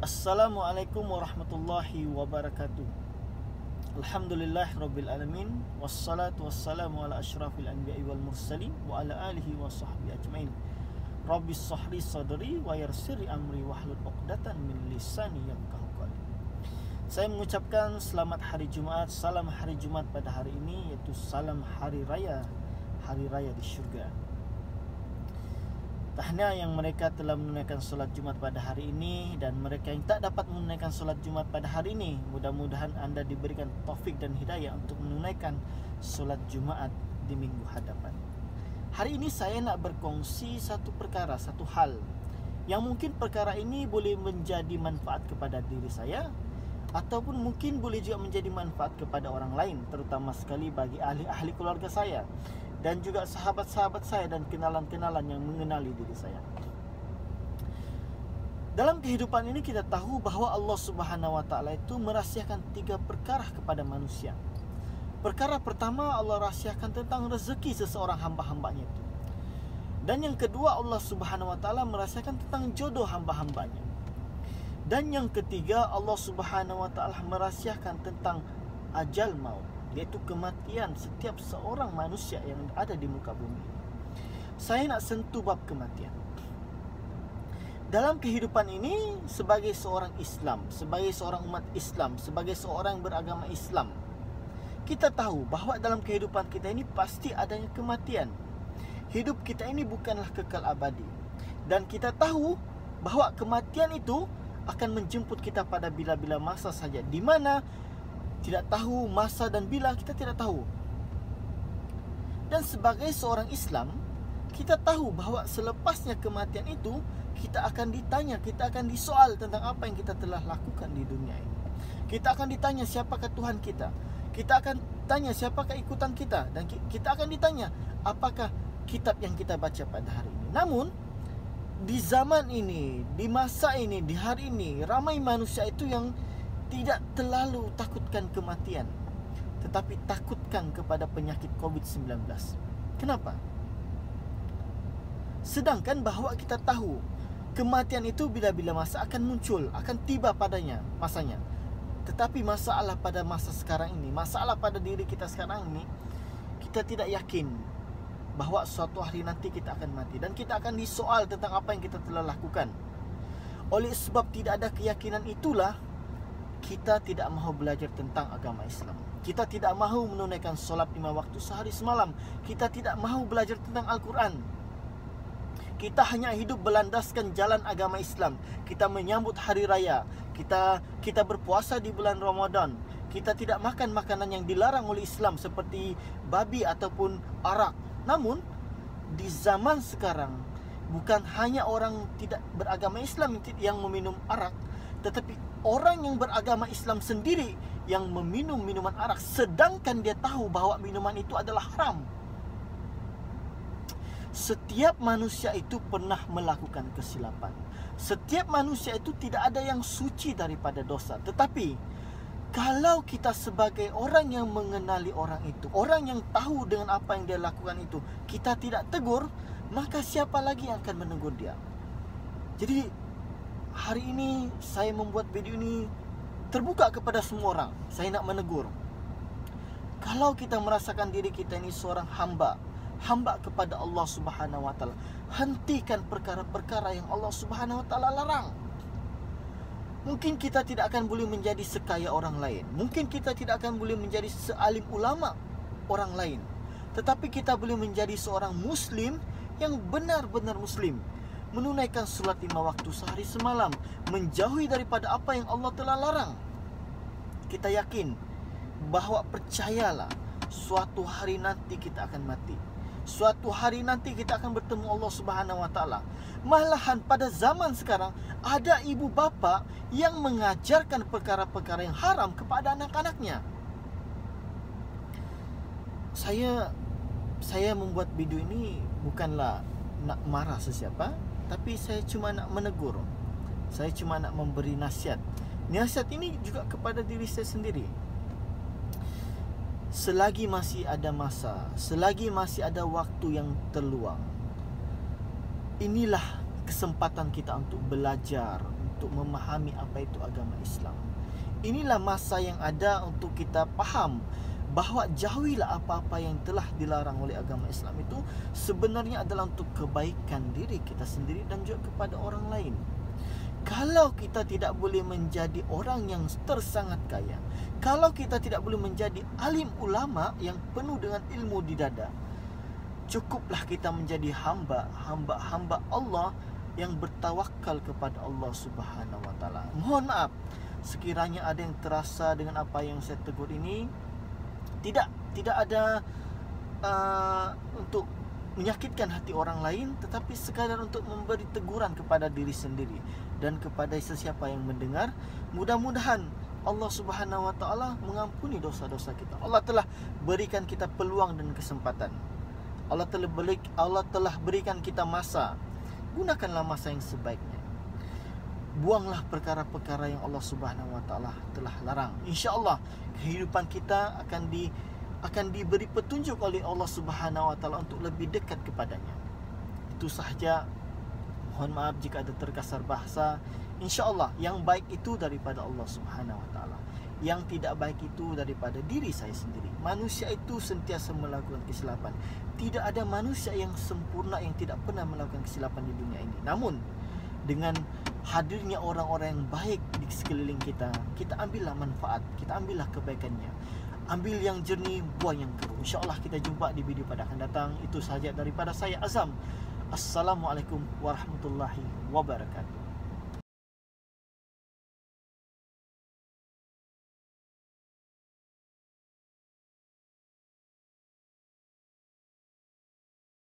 Assalamualaikum warahmatullahi wabarakatuh. Alhamdulillah rabbil alamin. Wassalatu wassalamu ala asyrafil anbiya'i wal mursalin wa ala alihi wa sahbihi ajmain. Rabbi shrah sadri wa yassir amri wahlul 'uqdatam min lisani yafqahu qawli. Saya mengucapkan selamat hari Jumat, salam hari Jumat pada hari ini, yaitu salam hari raya di syurga. Tahniah yang mereka telah menunaikan solat Jumat pada hari ini, dan mereka yang tak dapat menunaikan solat Jumat pada hari ini, mudah-mudahan anda diberikan taufik dan hidayah untuk menunaikan solat Jumat di minggu hadapan. Hari ini saya nak berkongsi satu perkara, satu hal yang mungkin perkara ini boleh menjadi manfaat kepada diri saya, ataupun mungkin boleh juga menjadi manfaat kepada orang lain, terutama sekali bagi ahli-ahli keluarga saya dan juga sahabat-sahabat saya dan kenalan-kenalan yang mengenali diri saya. Dalam kehidupan ini kita tahu bahawa Allah Subhanahu wa taala itu merahsiakan 3 perkara kepada manusia. Perkara pertama, Allah rahsiakan tentang rezeki seseorang hamba-hambanya itu. Dan yang kedua, Allah Subhanahu wa taala merahsiakan tentang jodoh hamba-hambanya. Dan yang ketiga, Allah Subhanahu wa taala merahsiakan tentang ajal maut, iaitu kematian setiap seorang manusia yang ada di muka bumi. Saya nak sentuh bab kematian. Dalam kehidupan ini, sebagai seorang Islam, sebagai seorang umat Islam, sebagai seorang beragama Islam, kita tahu bahawa dalam kehidupan kita ini pasti adanya kematian. Hidup kita ini bukanlah kekal abadi. Dan kita tahu bahawa kematian itu akan menjemput kita pada bila-bila masa saja, di mana tidak tahu masa dan bila, kita tidak tahu. Dan sebagai seorang Islam, kita tahu bahawa selepasnya kematian itu, kita akan ditanya, kita akan disoal tentang apa yang kita telah lakukan di dunia ini. Kita akan ditanya siapakah Tuhan kita. Kita akan tanya siapakah ikutan kita. Dan kita akan ditanya apakah kitab yang kita baca pada hari ini. Namun di zaman ini, di masa ini, di hari ini, ramai manusia itu yang tidak terlalu takutkan kematian, tetapi takutkan kepada penyakit COVID-19. Kenapa? Sedangkan bahawa kita tahu kematian itu bila-bila masa akan muncul, akan tiba padanya masanya. Tetapi masalah pada masa sekarang ini, masalah pada diri kita sekarang ini, kita tidak yakin bahawa suatu hari nanti kita akan mati, dan kita akan disoal tentang apa yang kita telah lakukan. Oleh sebab tidak ada keyakinan itulah, kita tidak mahu belajar tentang agama Islam. Kita tidak mahu menunaikan solat 5 waktu sehari semalam. Kita tidak mahu belajar tentang Al-Quran. Kita hanya hidup berlandaskan jalan agama Islam. Kita menyambut hari raya. Kita berpuasa di bulan Ramadan. Kita tidak makan makanan yang dilarang oleh Islam seperti babi ataupun arak. Namun di zaman sekarang, bukan hanya orang tidak beragama Islam yang meminum arak, tetapi orang yang beragama Islam sendiri yang meminum minuman arak, sedangkan dia tahu bahawa minuman itu adalah haram. Setiap manusia itu pernah melakukan kesilapan. Setiap manusia itu tidak ada yang suci daripada dosa. Tetapi kalau kita sebagai orang yang mengenali orang itu, orang yang tahu dengan apa yang dia lakukan itu, kita tidak tegur, maka siapa lagi yang akan menegur dia? Jadi hari ini saya membuat video ini terbuka kepada semua orang. Saya nak menegur, kalau kita merasakan diri kita ini seorang hamba kepada Allah Subhanahu wa taala, hentikan perkara-perkara yang Allah Subhanahu wa taala larang. Mungkin kita tidak akan boleh menjadi sekaya orang lain, mungkin kita tidak akan boleh menjadi sealim ulama orang lain, tetapi kita boleh menjadi seorang muslim yang benar-benar muslim, menunaikan solat 5 waktu sehari semalam, menjauhi daripada apa yang Allah telah larang. Kita yakin bahawa percayalah, suatu hari nanti kita akan mati. Suatu hari nanti kita akan bertemu Allah Subhanahu wa taala. Malahan pada zaman sekarang ada ibu bapa yang mengajarkan perkara-perkara yang haram kepada anak-anaknya. Saya membuat video ini bukanlah nak marah sesiapa, tapi saya cuma nak menegur. Saya cuma nak memberi nasihat. Nasihat ini juga kepada diri saya sendiri. Selagi masih ada masa, selagi masih ada waktu yang terluang, inilah kesempatan kita untuk belajar, untuk memahami apa itu agama Islam. Inilah masa yang ada untuk kita faham bahawa jauhilah apa-apa yang telah dilarang oleh agama Islam itu sebenarnya adalah untuk kebaikan diri kita sendiri dan juga kepada orang lain. Kalau kita tidak boleh menjadi orang yang tersangat kaya, kalau kita tidak boleh menjadi alim ulama yang penuh dengan ilmu di dada, cukuplah kita menjadi hamba Allah yang bertawakal kepada Allah Subhanahu wa taala. Mohon maaf sekiranya ada yang terasa dengan apa yang saya tegur ini tidak ada untuk menyakitkan hati orang lain, tetapi sekadar untuk memberi teguran kepada diri sendiri dan kepada sesiapa yang mendengar. Mudah-mudahan Allah Subhanahu wa taala mengampuni dosa-dosa kita. Allah telah berikan kita peluang dan kesempatan. Allah telah berikan kita masa. Gunakanlah masa yang sebaiknya. Buanglah perkara-perkara yang Allah Subhanahu wa taala telah larang. Insya-Allah kehidupan kita akan diberi petunjuk oleh Allah Subhanahu wa taala untuk lebih dekat kepadanya. Itu sahaja. Mohon maaf jika ada terkasar bahasa. Insya-Allah yang baik itu daripada Allah Subhanahu wa taala. Yang tidak baik itu daripada diri saya sendiri. Manusia itu sentiasa melakukan kesilapan. Tidak ada manusia yang sempurna yang tidak pernah melakukan kesilapan di dunia ini. Namun dengan hadirnya orang-orang yang baik di sekeliling kita, kita ambillah manfaat, kita ambillah kebaikannya. Ambil yang jernih, buang yang keruh. InsyaAllah kita jumpa di video pada akan datang. Itu sahaja daripada saya, Azam. Assalamualaikum warahmatullahi wabarakatuh.